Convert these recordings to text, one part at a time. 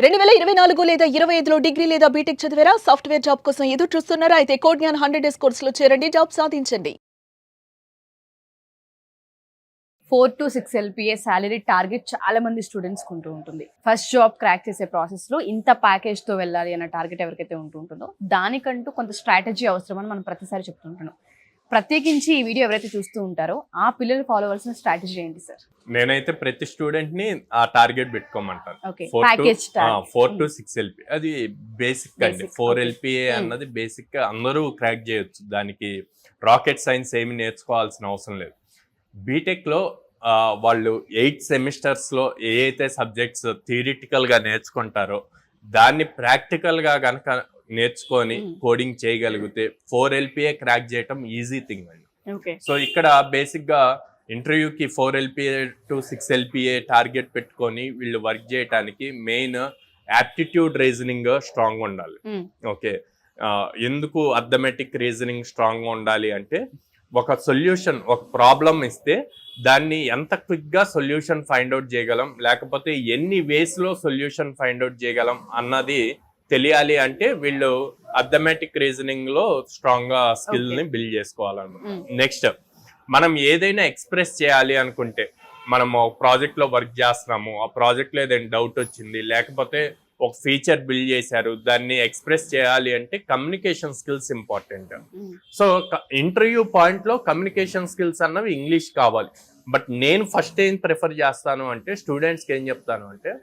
2024 లేదా 25లో డిగ్రీ లేదా బీటెక్ చదివారా? సాఫ్ట్వేర్ జాబ్ కోసం ఎదురు చూస్తున్నారా? అయితే కోడ్జ్ఞాన్ 100 డేస్ కోర్సులో చేరండి, జాబ్ సాధించండి. 4 to 6 LPA సాలరీ టార్గెట్ చాలా మంది స్టూడెంట్స్ ఉంటూ ఉంటుంది. ఫస్ట్ జాబ్ క్రాక్ చేసే ప్రాసెస్ లో ఇంత ప్యాకేజ్ తో వెళ్ళాలి అన్న టార్గెట్ ఎవరికైతే ఉంటుందో దానికంటూ కొంత స్ట్రాటజీ అవసరం అని మనం ప్రతిసారి చెప్తుంటున్నాం. ప్రత్యేకించి ఈ వీడియో ఎవరైతే చూస్తూ ఉంటారో ఆ పిల్లలు ఫాలో అవ్వాల్సిన స్ట్రాటజీ ఏంటి సార్? నేనైతే ప్రతి స్టూడెంట్ ని ఆ టార్గెట్ పెట్టుకోమంటాను. 4 to 6 LPA అది బేసిక్ అండి. 4 LPA అన్నది బేసిక్ గా అందరూ క్రాక్ చేయొచ్చు. దానికి రాకెట్ సైన్స్ ఏమి నేర్చుకోవాల్సిన అవసరం లేదు. బీటెక్ లో వాళ్ళు 8 సెమిస్టర్స్ లో ఏ అయితే సబ్జెక్ట్స్ థియరిటికల్ గా నేర్చుకుంటారో దాన్ని ప్రాక్టికల్ గా గనక నేర్చుకొని కోడింగ్ చేయగలిగితే 4 LPA క్రాక్ చేయటం ఈజీ థింగ్ అండి. సో ఇక్కడ బేసిక్ గా ఇంటర్వ్యూకి 4 LPA to 6 LPA టార్గెట్ పెట్టుకొని వీళ్ళు వర్క్ చేయడానికి మెయిన్ యాప్టిట్యూడ్ రీజనింగ్ స్ట్రాంగ్ ఉండాలి. ఓకే, ఎందుకు అర్థమెటిక్ రీజనింగ్ స్ట్రాంగ్ ఉండాలి అంటే ఒక సొల్యూషన్, ఒక ప్రాబ్లం ఇస్తే దాన్ని ఎంత క్విక్ గా సొల్యూషన్ ఫైండ్ అవుట్ చేయగలం, లేకపోతే ఎన్ని వేస్ లో సొల్యూషన్ ఫైండ్ అవుట్ చేయగలం అన్నది తెలియాలి అంటే వీళ్ళు అర్థమెటిక్ రీజనింగ్ లో స్ట్రాంగ్ గా స్కిల్ ని బిల్డ్ చేసుకోవాలన్నమాట. నెక్స్ట్, మనం ఏదైనా ఎక్స్ప్రెస్ చేయాలి అనుకుంటే, మనం ఒక ప్రాజెక్ట్ లో వర్క్ చేస్తున్నాము, ఆ ప్రాజెక్ట్ లో ఏదైనా డౌట్ వచ్చింది, లేకపోతే ఒక ఫీచర్ బిల్డ్ చేశారు, దాన్ని ఎక్స్ప్రెస్ చేయాలి అంటే communication skills important. So interview point లో కమ్యూనికేషన్ స్కిల్స్ అన్నవి ఇంగ్లీష్ కావాలి. బట్ నేను ఫస్ట్ ఏం ప్రిఫర్ చేస్తాను అంటే స్టూడెంట్స్కి ఏం చెప్తాను అంటే,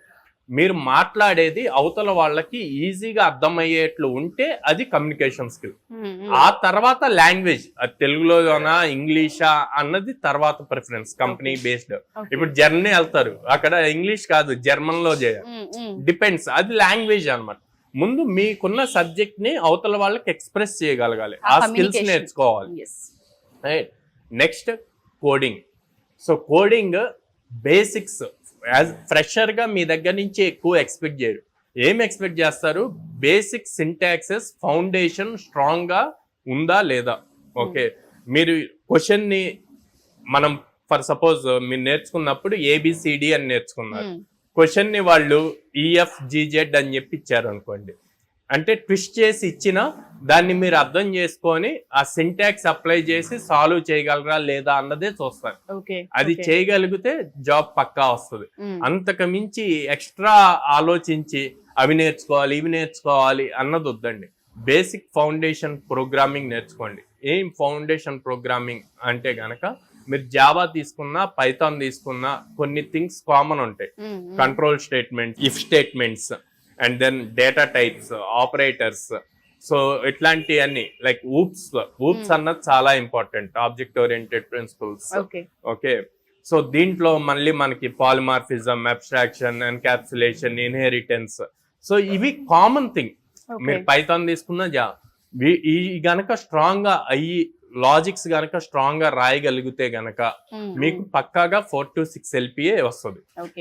మీరు మాట్లాడేది అవతల వాళ్ళకి ఈజీగా అర్థమయ్యేట్లు ఉంటే అది కమ్యూనికేషన్ స్కిల్. ఆ తర్వాత లాంగ్వేజ్, అది తెలుగులోనా ఇంగ్లీషా అన్నది తర్వాత ప్రిఫరెన్స్, కంపెనీ బేస్డ్. ఇప్పుడు జర్మనీ వెళ్తారు, అక్కడ ఇంగ్లీష్ కాదు జర్మన్ లో చేయాలి, డిపెండ్స్, అది లాంగ్వేజ్ అన్నమాట. ముందు మీకున్న సబ్జెక్ట్ ని అవతల వాళ్ళకి ఎక్స్ప్రెస్ చేయగలగాలి, ఆ స్కిల్స్ నేర్చుకోవాలి. Right. Next, coding. So coding basics as fresher గా మీ దగ్గర నుంచి ఎక్కువ ఎక్స్పెక్ట్ చేయరు. ఏం ఎక్స్పెక్ట్ చేస్తారు? బేసిక్ సింటాక్సెస్ ఫౌండేషన్ స్ట్రాంగ్ గా ఉందా లేదా. ఓకే, మీరు క్వశ్చన్ ని మనం ఫర్ సపోజ్ మీరు నేర్చుకున్నప్పుడు ABCD అని నేర్చుకున్నారు, క్వశ్చన్ ని వాళ్ళు EFGZ అని చెప్పి ఇచ్చారు అనుకోండి, అంటే ట్విస్ట్ చేసి ఇచ్చిన దాన్ని మీరు అర్థం చేసుకొని ఆ సింటాక్స్ అప్లై చేసి సాల్వ్ చేయగలరా లేదా అన్నదే చూస్తారు. అది చేయగలిగితే జాబ్ పక్కా వస్తుంది. అంతకు మించి ఎక్స్ట్రా ఆలోచించి అవి నేర్చుకోవాలి ఇవి నేర్చుకోవాలి అన్నది వద్దండి. బేసిక్ ఫౌండేషన్ ప్రోగ్రామింగ్ నేర్చుకోండి. ఏం ఫౌండేషన్ ప్రోగ్రామింగ్ అంటే గనక మీరు జావా తీసుకున్నా పైథాన్ తీసుకున్నా కొన్ని థింగ్స్ కామన్ ఉంటాయి. Control statement, if statements, and then data types, operators. So ఇట్లాంటి అన్ని లైక్ ఊప్స్ అన్నది చాలా important. Object oriented principles. Okay, so దీంట్లో మళ్ళీ మనకి polymorphism, abstraction, encapsulation, inheritance. So ఇవి కామన్ థింగ్. మీరు పైథాన్ తీసుకున్న ఈ గనక స్ట్రాంగ్ గా అయ్యి లాజిక్స్ గనక స్ట్రాంగ్ గా రాయగలిగితే గనక మీకు పక్కాగా 4 to 6 LPA వస్తుంది.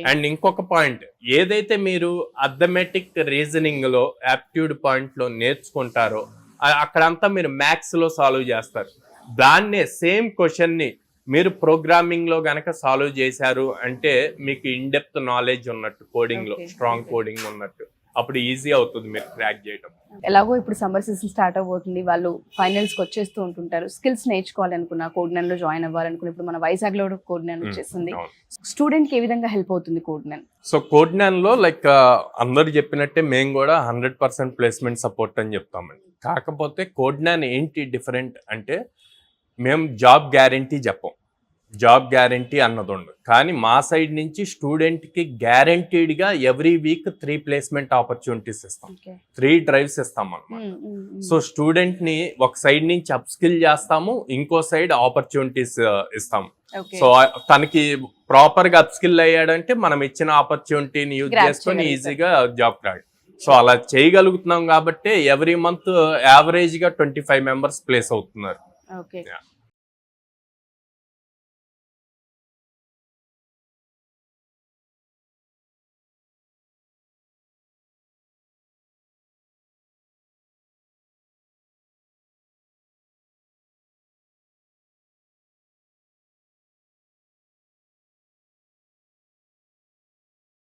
అండ్ ఇంకొక పాయింట్, ఏదైతే మీరు అర్థమెటిక్ రీజనింగ్ లో యాప్టిట్యూడ్ పాయింట్ లో నేర్చుకుంటారో అక్కడంతా మీరు మ్యాథ్స్ లో సాల్వ్ చేస్తారు. దాన్నే సేమ్ క్వశ్చన్ ని మీరు ప్రోగ్రామింగ్ లో గనక సాల్వ్ చేశారు అంటే మీకు ఇన్ డెప్త్ నాలెడ్జ్ ఉన్నట్టు, కోడింగ్ లో స్ట్రాంగ్ కోడింగ్ ఉన్నట్టు. అప్పుడు ఈజీ అవుతుంది మీరు క్రాక్ చేయడం. ఎలాగో ఇప్పుడు సమ్మర్ సీజన్ స్టార్ట్ అవబోతుంది, వాళ్ళు ఫైనల్స్ కి వచ్చేస్తూ ఉంటుంటారు. స్కిల్స్ నేర్చుకోవాలనుకున్నా, కోడ్జ్ఞాన్ లో జాయిన్ అవ్వాలనుకున్నా, ఇప్పుడు మన వైజాగ్ లో కోడ్జ్ఞాన్ వచ్చేస్తుంది. స్టూడెంట్ కి ఏ విధంగా హెల్ప్ అవుతుంది కోడ్జ్ఞాన్? సో కోడ్జ్ఞాన్ లో లైక్ అందరు చెప్పినట్టే మేము కూడా 100% ప్లేస్మెంట్ సపోర్ట్ అని చెప్తామండి. కాకపోతే కోడ్జ్ఞాన్ ఏంటి డిఫరెంట్ అంటే, మేము జాబ్ గ్యారంటీ చెప్పం, జాబ్ గ్యారంటీ అన్నది ఉండదు. కానీ మా సైడ్ నుంచి స్టూడెంట్ కి గ్యారంటీడ్ గా ఎవ్రీ వీక్ 3 ప్లేస్మెంట్ ఆపర్చునిటీస్ ఇస్తాం, 3 డ్రైవ్స్ ఇస్తాం అన్నమాట. సో స్టూడెంట్ ని ఒక సైడ్ నుంచి అప్ స్కిల్ చేస్తాము, ఇంకో సైడ్ ఆపర్చునిటీస్ ఇస్తాము. సో తనకి ప్రాపర్ గా అప్ స్కిల్ అయ్యాడంటే మనం ఇచ్చిన ఆపర్చునిటీని యూజ్ చేసుకొని ఈజీగా జాబ్ క్రాక్. సో అలా చేయగలుగుతున్నాం కాబట్టి ఎవ్రీ మంత్ యావరేజ్ గా 25 మెంబర్స్ ప్లేస్ అవుతున్నారు.